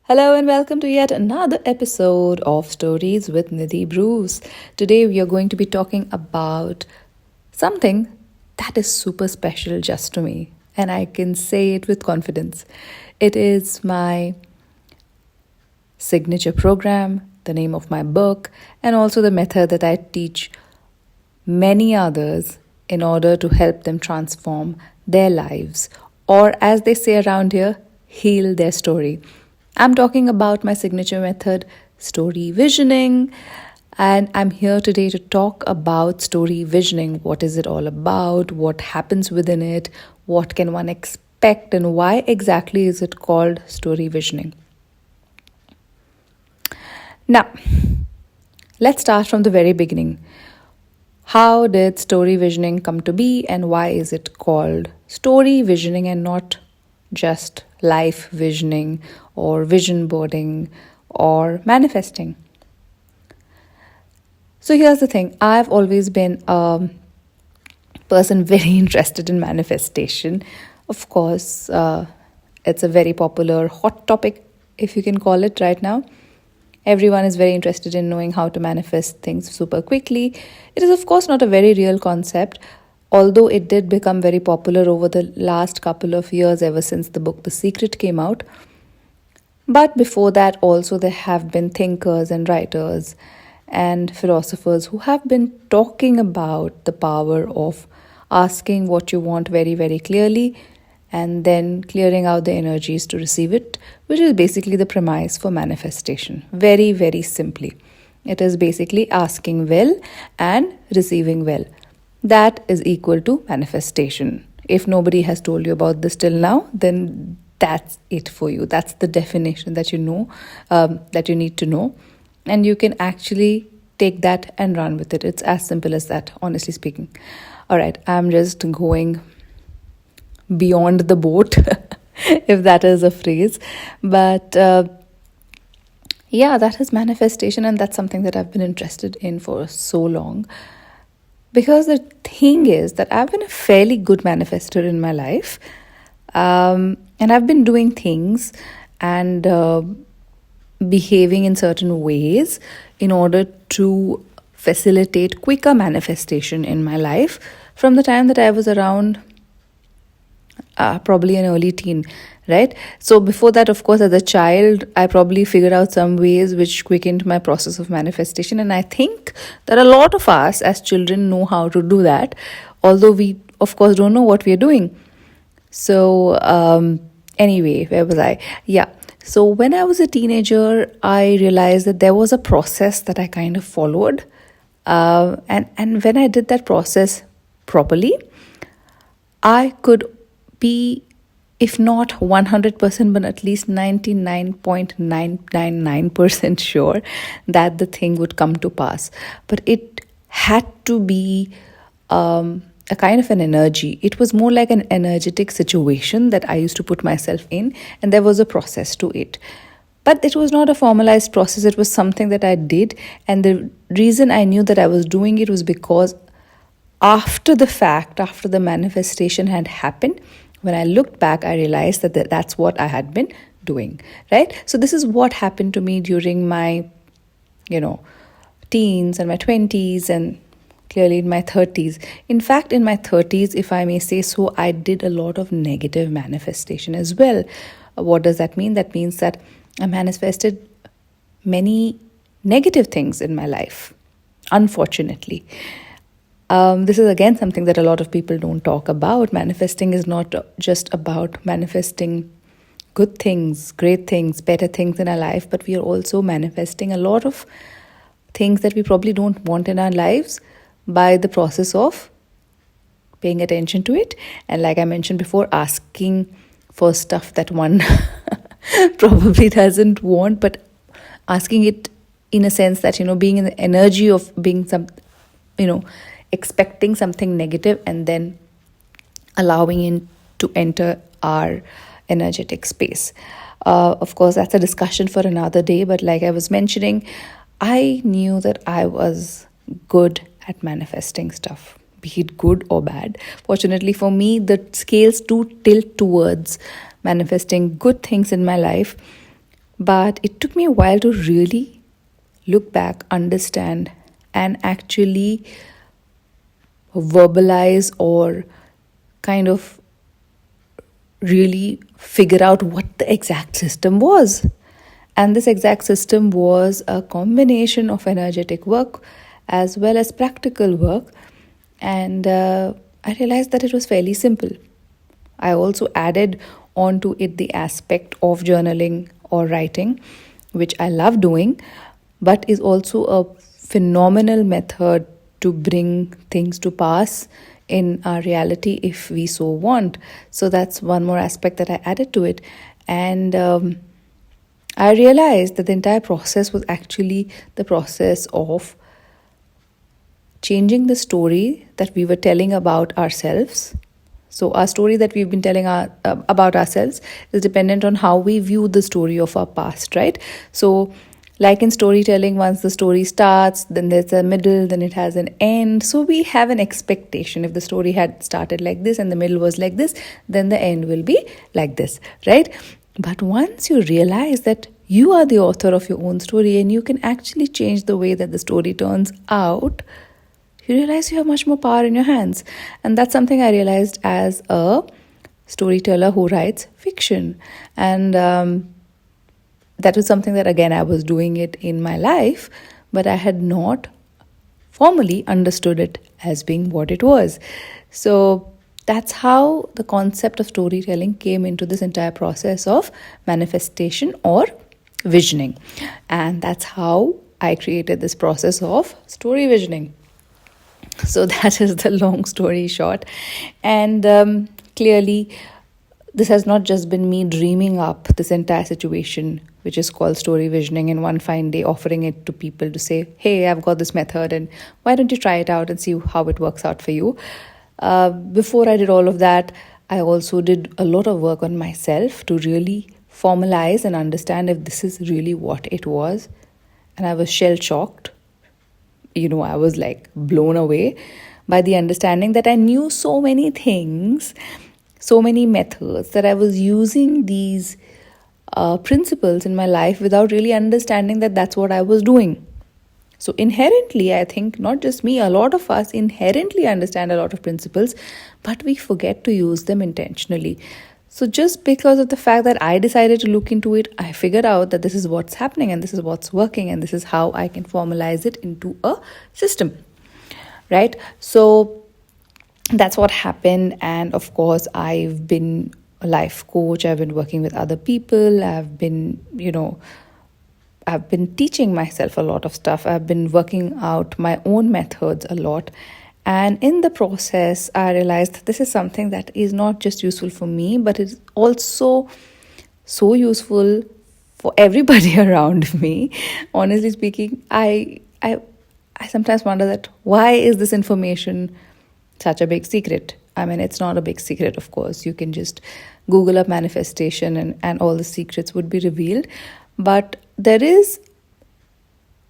Hello and welcome to yet another episode of Stories with Nidhi Bruce. Today we are going to be talking about something that is super special just to me, and I can say it with confidence. It is my signature program, the name of my book, and also the method that I teach many others in order to help them transform their lives, or as they say around here, heal their story. I'm talking about my signature method, story visioning, and I'm here today to talk about story visioning. What is it all about? What happens within it? What can one expect? And why exactly is it called story visioning? Now, let's start from the very beginning. How did story visioning come to be, and why is it called story visioning and not just life visioning or vision boarding or manifesting? So, here's the thing, I've always been a person very interested in manifestation. Of course, it's a very popular hot topic, if you can call it, right now. Everyone is very interested in knowing how to manifest things super quickly. It is, of course, not a very real concept, although it did become very popular over the last couple of years, ever since the book The Secret came out. But before that, also, there have been thinkers and writers and philosophers who have been talking about the power of asking what you want very, very clearly and then clearing out the energies to receive it, which is basically the premise for manifestation. Very, very simply, it is basically asking well and receiving well. That is equal to manifestation. If nobody has told you about this till now, then that's it for you. That's the definition that you know, that you need to know. And you can actually take that and run with it. It's as simple as that, honestly speaking. All right, I'm just going beyond the boat, if that is a phrase. But yeah, that is manifestation, and that's something that I've been interested in for so long. Because the thing is that I've been a fairly good manifester in my life, and I've been doing things and behaving in certain ways in order to facilitate quicker manifestation in my life from the time that I was around probably an early teen, right? So before that, of course, as a child, I probably figured out some ways which quickened my process of manifestation. And I think that a lot of us as children know how to do that, although we, of course, don't know what we are doing. So anyway, where was I? Yeah. So when I was a teenager, I realized that there was a process that I kind of followed. And when I did that process properly, I could be, if not 100%, but at least 99.999% sure that the thing would come to pass. But it had to be a kind of an energy. It was more like an energetic situation that I used to put myself in, and there was a process to it. But it was not a formalized process, it was something that I did. And the reason I knew that I was doing it was because after the fact, after the manifestation had happened, when I looked back, I realized that that's what I had been doing, right? So this is what happened to me during my, teens and my 20s and clearly in my 30s. In fact, in my 30s, if I may say so, I did a lot of negative manifestation as well. What does that mean? That means that I manifested many negative things in my life, unfortunately. This is again something that a lot of people don't talk about. Manifesting is not just about manifesting good things, great things, better things in our life, but we are also manifesting a lot of things that we probably don't want in our lives by the process of paying attention to it. And like I mentioned before, asking for stuff that one probably doesn't want, but asking it in a sense that, being in the energy of being expecting something negative and then allowing it to enter our energetic space. Of course, that's a discussion for another day, but like I was mentioning, I knew that I was good at manifesting stuff, be it good or bad. Fortunately for me, the scales do tilt towards manifesting good things in my life But it took me a while to really look back, understand, and actually verbalize or kind of really figure out what the exact system was. And this exact system was a combination of energetic work as well as practical work. And I realized that it was fairly simple. I also added onto it the aspect of journaling or writing, which I love doing, but is also a phenomenal method to bring things to pass in our reality if we so want. So that's one more aspect that I added to it. And I realized that the entire process was actually the process of changing the story that we were telling about ourselves. So, our story that we've been telling about ourselves is dependent on how we view the story of our past, right? So, like in storytelling, once the story starts, then there's a middle, then it has an end. So, we have an expectation. If the story had started like this and the middle was like this, then the end will be like this, right? But once you realize that you are the author of your own story and you can actually change the way that the story turns out, you realize you have much more power in your hands. And that's something I realized as a storyteller who writes fiction. And that was something that, again, I was doing it in my life, but I had not formally understood it as being what it was. So that's how the concept of storytelling came into this entire process of manifestation or visioning. And that's how I created this process of story visioning. So that is the long story short. And clearly, this has not just been me dreaming up this entire situation, which is called story visioning, and one fine day offering it to people to say, hey, I've got this method, and why don't you try it out and see how it works out for you? Before I did all of that, I also did a lot of work on myself to really formalize and understand if this is really what it was. And I was shell shocked. I was like blown away by the understanding that I knew so many things, so many methods, that I was using these principles in my life without really understanding that that's what I was doing. So inherently, I think not just me, a lot of us inherently understand a lot of principles, but we forget to use them intentionally. So just because of the fact that I decided to look into it, I figured out that this is what's happening and this is what's working and this is how I can formalize it into a system, right? So that's what happened. And of course, I've been a life coach. I've been working with other people. I've been teaching myself a lot of stuff. I've been working out my own methods a lot. And in the process, I realized that this is something that is not just useful for me, but it's also so useful for everybody around me. Honestly speaking, I sometimes wonder that why is this information such a big secret? I mean, it's not a big secret, of course. You can just Google up manifestation and all the secrets would be revealed. But there is,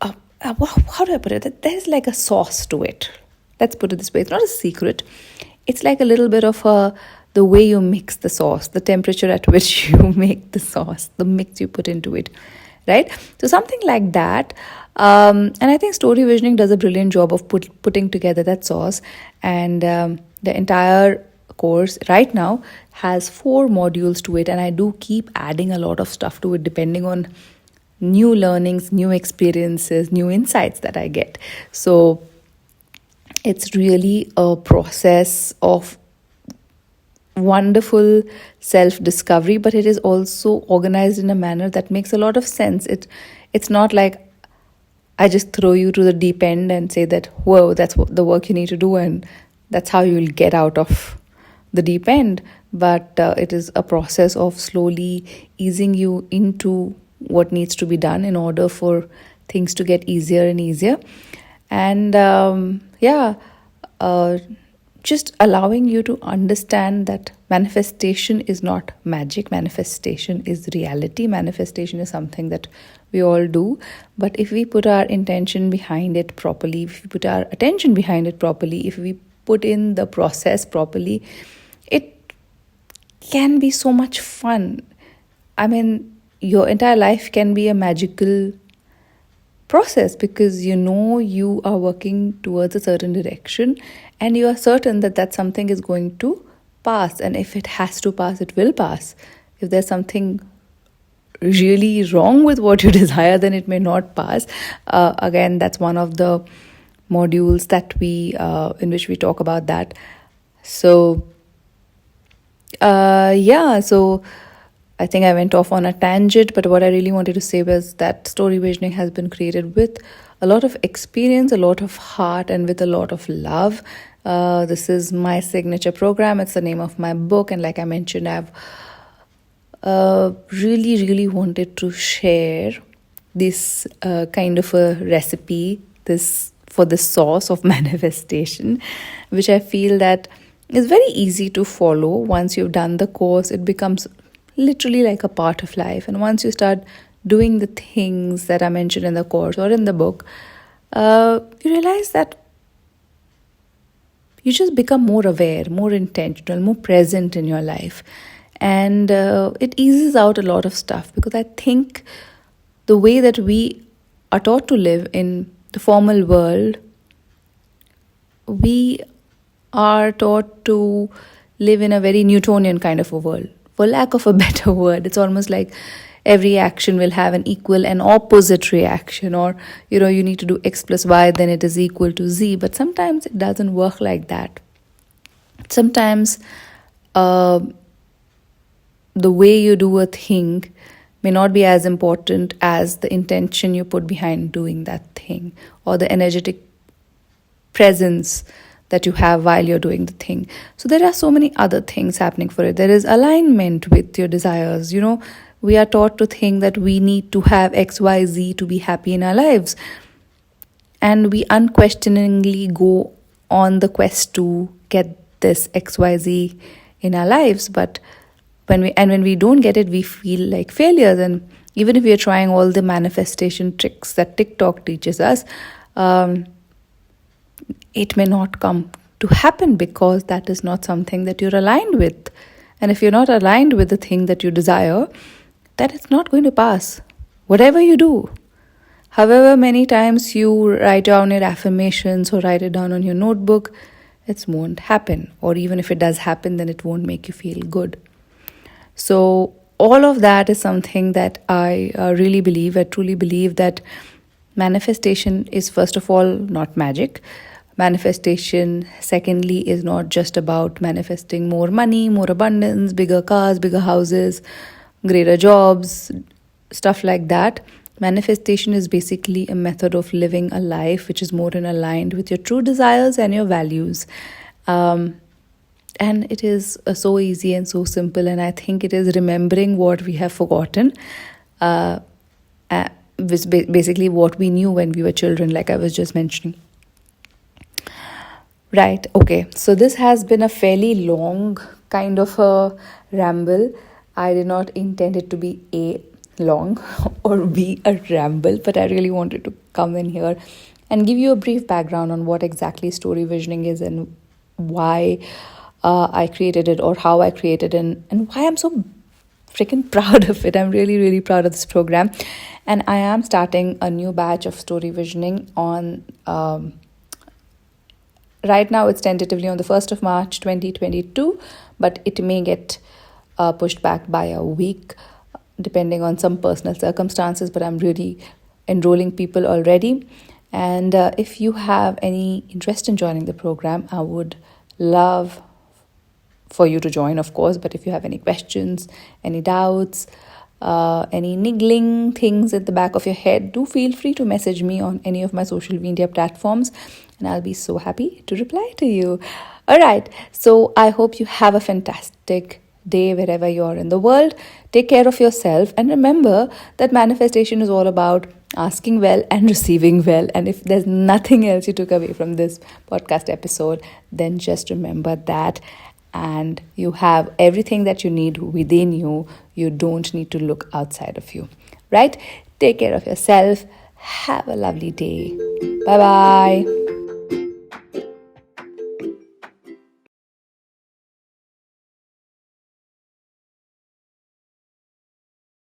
how do I put it? There's like a sauce to it. Let's put it this way. It's not a secret. It's like a little bit of the way you mix the sauce, the temperature at which you make the sauce, the mix you put into it, right? So something like that. And I think story visioning does a brilliant job of putting together that sauce. And the entire course right now has 4 modules to it. And I do keep adding a lot of stuff to it depending on new learnings, new experiences, new insights that I get. So it's really a process of wonderful self-discovery, but it is also organized in a manner that makes a lot of sense. It's not like I just throw you to the deep end and say that, whoa, that's what the work you need to do and that's how you'll get out of the deep end. But it is a process of slowly easing you into what needs to be done in order for things to get easier and easier. And just allowing you to understand that manifestation is not magic. Manifestation is reality. Manifestation is something that we all do. But if we put our intention behind it properly, if we put our attention behind it properly, if we put in the process properly, it can be so much fun. I mean, your entire life can be a magical process, because you are working towards a certain direction, and you are certain that that something is going to pass, and if it has to pass, it will pass. If there's something really wrong with what you desire, then it may not pass. Again, that's one of the modules that we in which we talk about that. So yeah, so I think I went off on a tangent, but what I really wanted to say was that story visioning has been created with a lot of experience, a lot of heart, and with a lot of love. This is my signature program. It's the name of my book, and like I mentioned, I've really, really wanted to share this kind of a recipe, this for the sauce of manifestation, which I feel that is very easy to follow. Once you've done the course, it becomes literally like a part of life. And once you start doing the things that are mentioned in the course or in the book, you realize that you just become more aware, more intentional, more present in your life. And it eases out a lot of stuff, because I think the way that we are taught to live in the formal world, we are taught to live in a very Newtonian kind of a world. For lack of a better word, it's almost like every action will have an equal and opposite reaction, or you need to do X plus Y, then it is equal to Z. But sometimes it doesn't work like that. Sometimes the way you do a thing may not be as important as the intention you put behind doing that thing, or the energetic presence that you have while you're doing the thing. So there are so many other things happening for it. There is alignment with your desires. We are taught to think that we need to have XYZ to be happy in our lives, and we unquestioningly go on the quest to get this XYZ in our lives. But when we don't get it, we feel like failures. And even if we are trying all the manifestation tricks that TikTok teaches us, it may not come to happen, because that is not something that you're aligned with. And if you're not aligned with the thing that you desire, then it's not going to pass. Whatever you do, however many times you write down your affirmations or write it down on your notebook, it won't happen. Or even if it does happen, then it won't make you feel good. So all of that is something that I truly believe that manifestation is, first of all, not magic. Manifestation, secondly, is not just about manifesting more money, more abundance, bigger cars, bigger houses, greater jobs, stuff like that. Manifestation is basically a method of living a life which is more in aligned with your true desires and your values. And it is so easy and so simple. And I think it is remembering what we have forgotten, basically what we knew when we were children, like I was just mentioning. Right, okay. So this has been a fairly long kind of a ramble. I did not intend it to be A, long, or B, a ramble, but I really wanted to come in here and give you a brief background on what exactly story visioning is, and why I created it, or how I created it, and why I'm so freaking proud of it. I'm really, really proud of this program. And I am starting a new batch of story visioning on... right now, it's tentatively on the 1st of March 2022, but it may get pushed back by a week, depending on some personal circumstances. But I'm really enrolling people already. And if you have any interest in joining the program, I would love for you to join, of course. But if you have any questions, any doubts, any niggling things at the back of your head, do feel free to message me on any of my social media platforms, and I'll be so happy to reply to you. All right, so I hope you have a fantastic day wherever you are in the world. Take care of yourself, and remember that manifestation is all about asking well and receiving well. And if there's nothing else you took away from this podcast episode, then just remember that. And you have everything that you need within you. You don't need to look outside of you, right? Take care of yourself. Have a lovely day. Bye-bye.